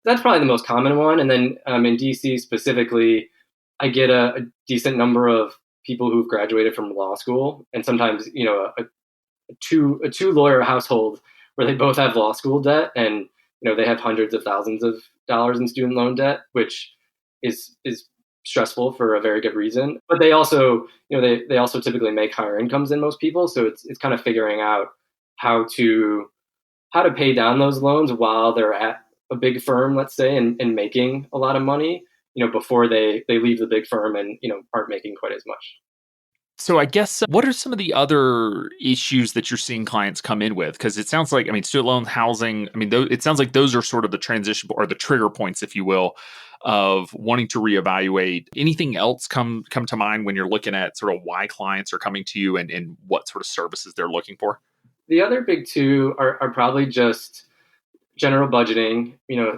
That's probably the most common one. And then in DC specifically, I get a decent number of people who've graduated from law school, and sometimes a two lawyer household where they both have law school debt, and they have hundreds of thousands of dollars in student loan debt, which is stressful for a very good reason. But they also, they also typically make higher incomes than most people. So it's kind of figuring out how to pay down those loans while they're at a big firm, let's say, and making a lot of money, before they leave the big firm and, aren't making quite as much. So I guess what are some of the other issues that you're seeing clients come in with? Because it sounds like, I mean, student loan, housing, I mean, it sounds like those are sort of the transition or the trigger points, if you will, of wanting to reevaluate. Anything else come to mind when you're looking at sort of why clients are coming to you and what sort of services they're looking for? The other big two are probably just general budgeting,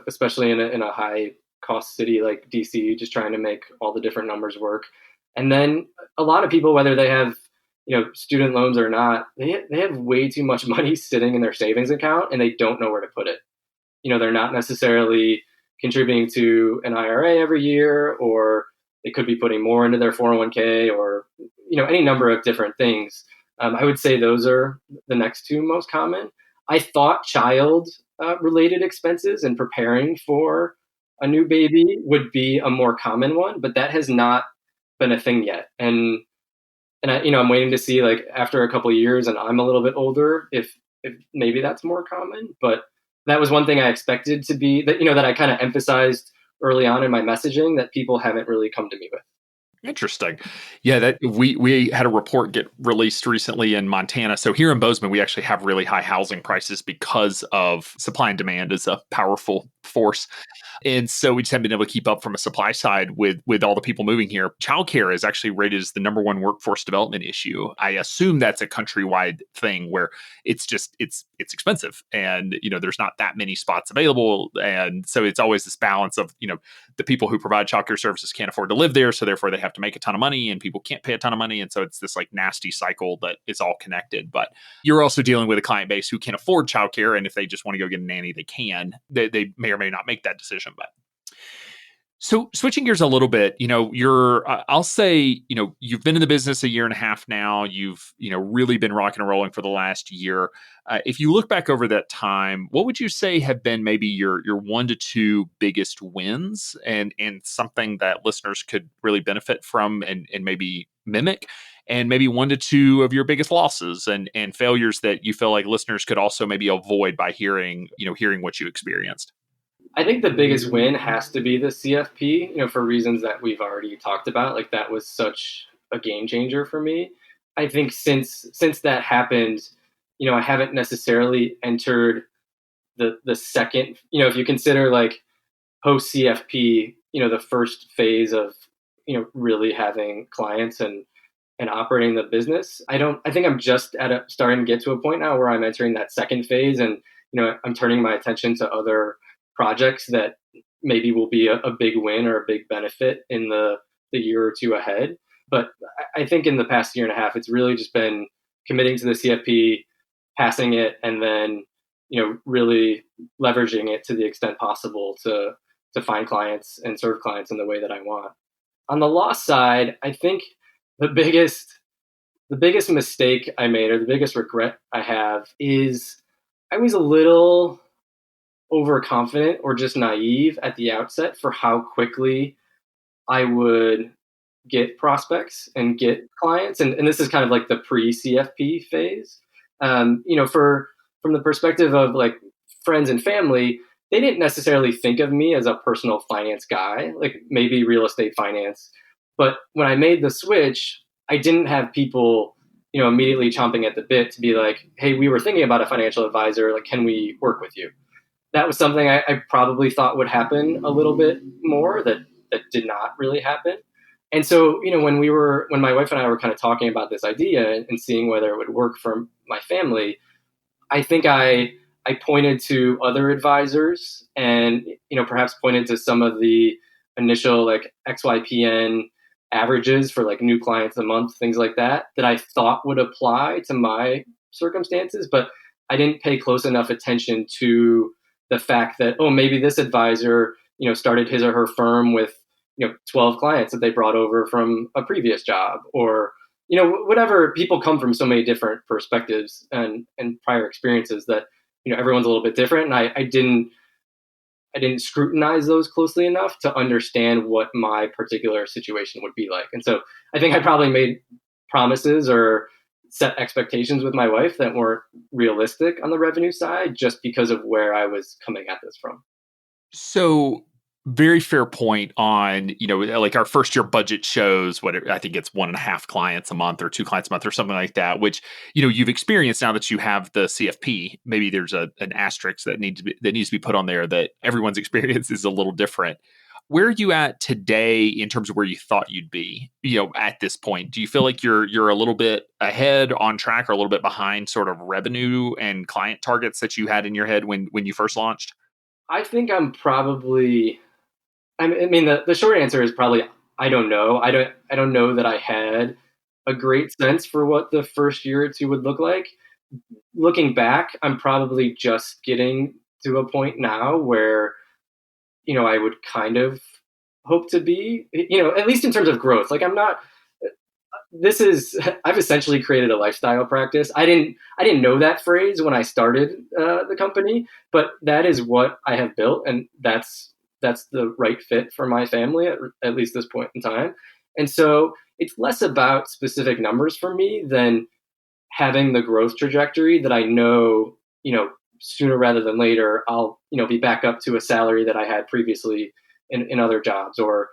especially in a high cost city like DC, just trying to make all the different numbers work. And then a lot of people, whether they have, student loans or not, they have way too much money sitting in their savings account and they don't know where to put it. They're not necessarily contributing to an IRA every year, or they could be putting more into their 401k or, any number of different things. I would say those are the next two most common. I thought child related expenses and preparing for a new baby would be a more common one, but that has not been a thing yet. And I, I'm waiting to see, like, after a couple of years and I'm a little bit older, if maybe that's more common. But that was one thing I expected to be that, that I kind of emphasized early on in my messaging that people haven't really come to me with. Interesting. Yeah, that we had a report get released recently in Montana. So here in Bozeman, we actually have really high housing prices because of supply and demand is a powerful force. And so we just haven't been able to keep up from a supply side with all the people moving here. Childcare is actually rated as the number one workforce development issue. I assume that's a countrywide thing where it's expensive and, there's not that many spots available. And so it's always this balance of, the people who provide childcare services can't afford to live there. So therefore they have to make a ton of money and people can't pay a ton of money. And so it's this like nasty cycle that is all connected. But you're also dealing with a client base who can afford childcare. And if they just want to go get a nanny, they can. They may or may not make that decision. But so switching gears a little bit, I'll say, you've been in the business a year and a half now. You've, really been rocking and rolling for the last year. If you look back over that time, what would you say have been maybe your 1 to 2 biggest wins and something that listeners could really benefit from and maybe mimic? And maybe 1 to 2 of your biggest losses and failures that you feel like listeners could also maybe avoid by hearing what you experienced? I think the biggest win has to be the CFP, for reasons that we've already talked about. Like, that was such a game changer for me. I think since that happened, I haven't necessarily entered the second, if you consider like post CFP, the first phase of, really having clients and operating the business. I think I'm just starting to get to a point now where I'm entering that second phase and, I'm turning my attention to other projects that maybe will be a big win or a big benefit in the year or two ahead. But I think in the past year and a half, it's really just been committing to the CFP, passing it, and then, really leveraging it to the extent possible to find clients and serve clients in the way that I want. On the loss side, I think the biggest mistake I made, or the biggest regret I have, is I was a little overconfident or just naive at the outset for how quickly I would get prospects and get clients. And this is kind of like the pre-CFP phase. From the perspective of like friends and family, they didn't necessarily think of me as a personal finance guy, like maybe real estate finance. But when I made the switch, I didn't have people, immediately chomping at the bit to be like, hey, we were thinking about a financial advisor. Like, can we work with you? That was something I probably thought would happen a little bit more that did not really happen. And so, when my wife and I were kind of talking about this idea and seeing whether it would work for my family, I think I pointed to other advisors and, perhaps pointed to some of the initial like XYPN averages for like new clients a month, things like that I thought would apply to my circumstances. But I didn't pay close enough attention to the fact that, oh, maybe this advisor, started his or her firm with, 12 clients that they brought over from a previous job, or, whatever. People come from so many different perspectives and prior experiences that, everyone's a little bit different. And I didn't I didn't scrutinize those closely enough to understand what my particular situation would be like. And so I think I probably made promises or set expectations with my wife that weren't realistic on the revenue side just because of where I was coming at this from. So very fair point on, like our first year budget shows I think it's 1.5 clients a month or 2 clients a month or something like that, which, you've experienced now that you have the CFP. Maybe there's an asterisk that needs to be put on there that everyone's experience is a little different. Where are you at today in terms of where you thought you'd be, at this point? Do you feel like you're a little bit ahead on track or a little bit behind sort of revenue and client targets that you had in your head when you first launched? I think I'm probably. The short answer is probably I don't know. I don't know that I had a great sense for what the first year or two would look like. Looking back, I'm probably just getting to a point now where I would kind of hope to be, at least in terms of growth. Like I'm not. This is I've essentially created a lifestyle practice. I didn't know that phrase when I started the company, but that is what I have built, and that's the right fit for my family at least this point in time. And so it's less about specific numbers for me than having the growth trajectory that I know, sooner rather than later, I'll, be back up to a salary that I had previously in other jobs, or,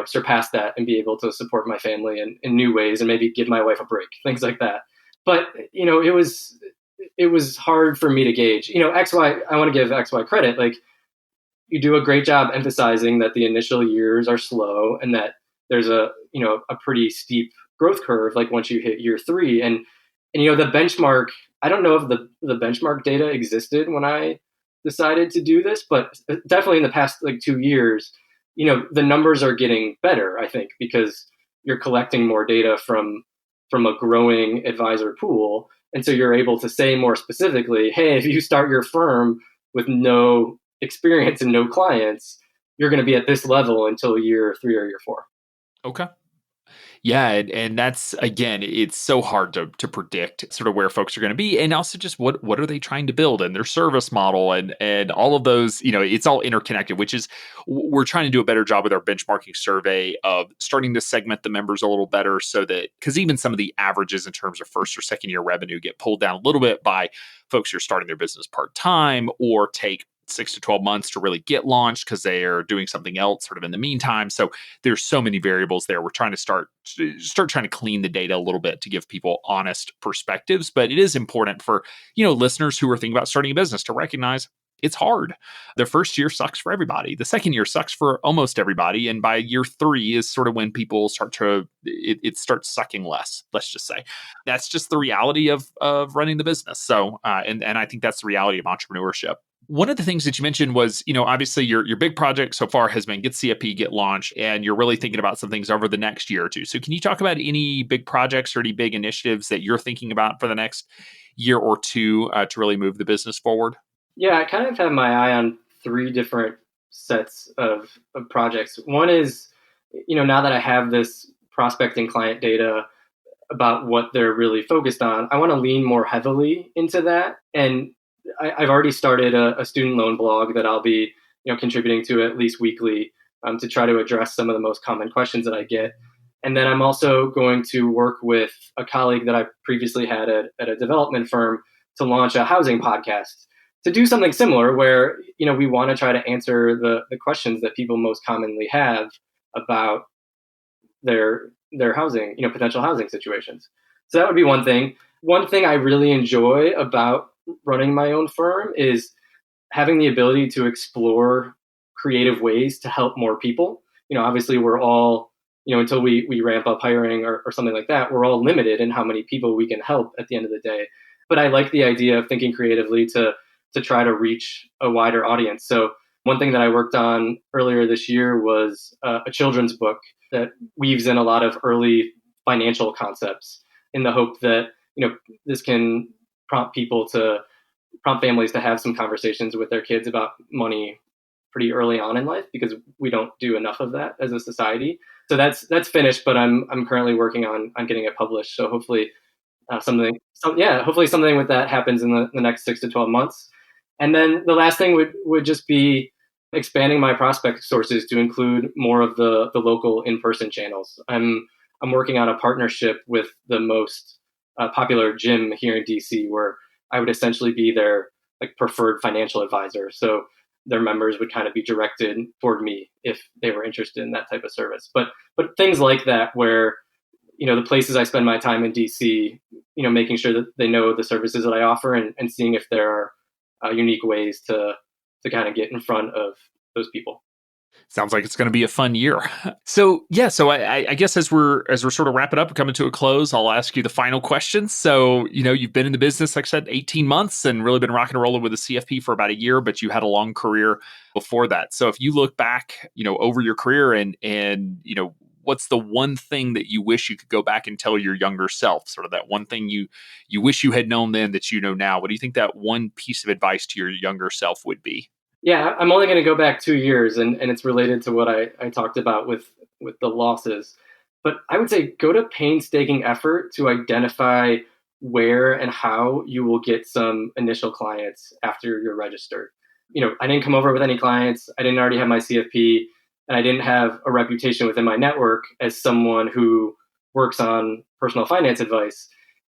surpass that and be able to support my family in new ways and maybe give my wife a break, things like that. But, it was hard for me to gauge, XY, I want to give XY credit. Like, you do a great job emphasizing that the initial years are slow and that there's a pretty steep growth curve like once you hit year 3. And the benchmark, I don't know if the benchmark data existed when I decided to do this, but definitely in the past like 2 years, the numbers are getting better, I think, because you're collecting more data from a growing advisor pool. And so you're able to say more specifically, hey, if you start your firm with no experience and no clients, you're going to be at this level until year 3 or year 4. Okay. Yeah, and that's, again, it's so hard to predict sort of where folks are going to be, and also just what are they trying to build and their service model and all of those. It's all interconnected, which is we're trying to do a better job with our benchmarking survey of starting to segment the members a little better, so that, because even some of the averages in terms of first or second year revenue get pulled down a little bit by folks who are starting their business part time or take 6 to 12 months to really get launched because they are doing something else sort of in the meantime. So there's so many variables there. We're trying to start trying to clean the data a little bit to give people honest perspectives. But it is important for, listeners who are thinking about starting a business to recognize it's hard. The first year sucks for everybody. The second year sucks for almost everybody. And by year 3 is sort of when people start to, it starts sucking less, let's just say. That's just the reality of running the business. So, and I think that's the reality of entrepreneurship. One of the things that you mentioned was, obviously your big project so far has been get CFP, get launched, and you're really thinking about some things over the next year or two. So can you talk about any big projects or any big initiatives that you're thinking about for the next year or two to really move the business forward? Yeah, I kind of have my eye on 3 different sets of projects. One is, now that I have this prospecting client data about what they're really focused on, I want to lean more heavily into that. And I've already started a student loan blog that I'll be, contributing to at least weekly to try to address some of the most common questions that I get. And then I'm also going to work with a colleague that I previously had at a development firm to launch a housing podcast to do something similar where, we want to try to answer the questions that people most commonly have about their housing, potential housing situations. So that would be one thing. One thing I really enjoy about running my own firm is having the ability to explore creative ways to help more people. Obviously we're all, until we ramp up hiring or something like that, we're all limited in how many people we can help at the end of the day. But I like the idea of thinking creatively to try to reach a wider audience. So one thing that I worked on earlier this year was a children's book that weaves in a lot of early financial concepts in the hope that, this can prompt families to have some conversations with their kids about money pretty early on in life, because we don't do enough of that as a society. So that's finished, but I'm currently working on getting it published. So hopefully hopefully something with that happens in the next 6 to 12 months. And then the last thing would just be expanding my prospect sources to include more of the local in-person channels. I'm working on a partnership with the most popular gym here in DC, where I would essentially be their preferred financial advisor. So their members would kind of be directed toward me if they were interested in that type of service. But things like that, where the places I spend my time in DC, making sure that they know the services that I offer and seeing if there are unique ways to kind of get in front of those people. Sounds like it's going to be a fun year. So I guess as we're sort of wrapping up and coming to a close, I'll ask you the final question. So, you've been in the business, like I said, 18 months and really been rocking and rolling with the CFP for about a year, but you had a long career before that. So if you look back, over your career and what's the one thing that you wish you could go back and tell your younger self, sort of that one thing you wish you had known then that you know now? What do you think that one piece of advice to your younger self would be? Yeah, I'm only going to go back 2 years, and it's related to what I talked about with the losses. But I would say go to painstaking effort to identify where and how you will get some initial clients after you're registered. I didn't come over with any clients. I didn't already have my CFP, and I didn't have a reputation within my network as someone who works on personal finance advice.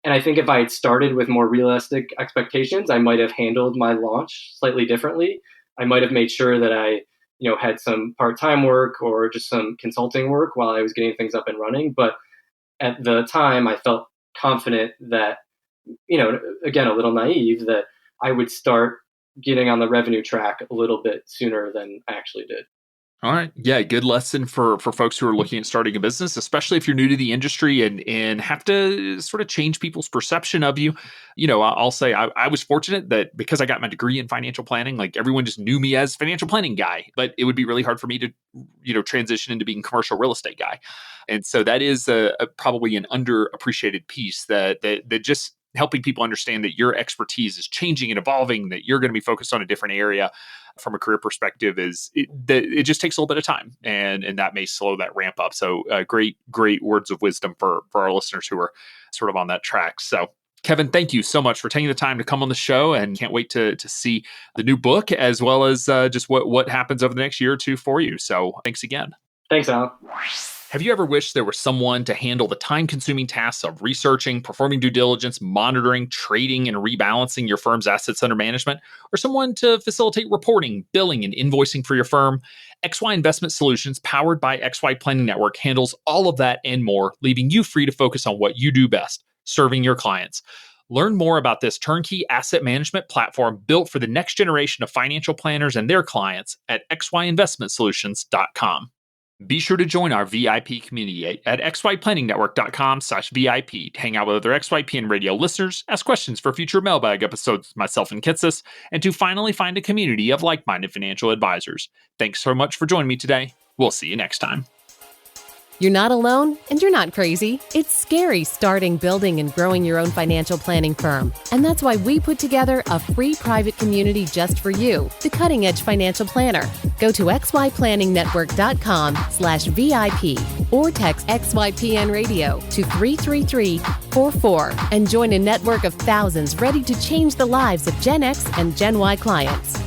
And I think if I had started with more realistic expectations, I might have handled my launch slightly differently. I might have made sure that I, had some part-time work or just some consulting work while I was getting things up and running. But at the time, I felt confident that, again, a little naive, that I would start getting on the revenue track a little bit sooner than I actually did. All right. Yeah, good lesson for folks who are looking at starting a business, especially if you're new to the industry and have to sort of change people's perception of you. I'll say I was fortunate that because I got my degree in financial planning, everyone just knew me as financial planning guy, but it would be really hard for me to, transition into being commercial real estate guy. And so that is probably an underappreciated piece that just helping people understand that your expertise is changing and evolving, that you're going to be focused on a different area from a career perspective it just takes a little bit of time and that may slow that ramp up. So great words of wisdom for our listeners who are sort of on that track. So Kevin, thank you so much for taking the time to come on the show, and can't wait to see the new book as well as just what happens over the next year or two for you. So thanks again. Thanks, Alan. Have you ever wished there was someone to handle the time-consuming tasks of researching, performing due diligence, monitoring, trading, and rebalancing your firm's assets under management, or someone to facilitate reporting, billing, and invoicing for your firm? XY Investment Solutions, powered by XY Planning Network, handles all of that and more, leaving you free to focus on what you do best, serving your clients. Learn more about this turnkey asset management platform built for the next generation of financial planners and their clients at xyinvestmentsolutions.com. Be sure to join our VIP community at xyplanningnetwork.com/VIP to hang out with other XYPN radio listeners, ask questions for future mailbag episodes with myself and Kitsis, and to finally find a community of like-minded financial advisors. Thanks so much for joining me today. We'll see you next time. You're not alone, and you're not crazy. It's scary starting, building, and growing your own financial planning firm. And that's why we put together a free private community just for you, the Cutting Edge Financial Planner. Go to xyplanningnetwork.com/VIP or text XYPN Radio to 33344 and join a network of thousands ready to change the lives of Gen X and Gen Y clients.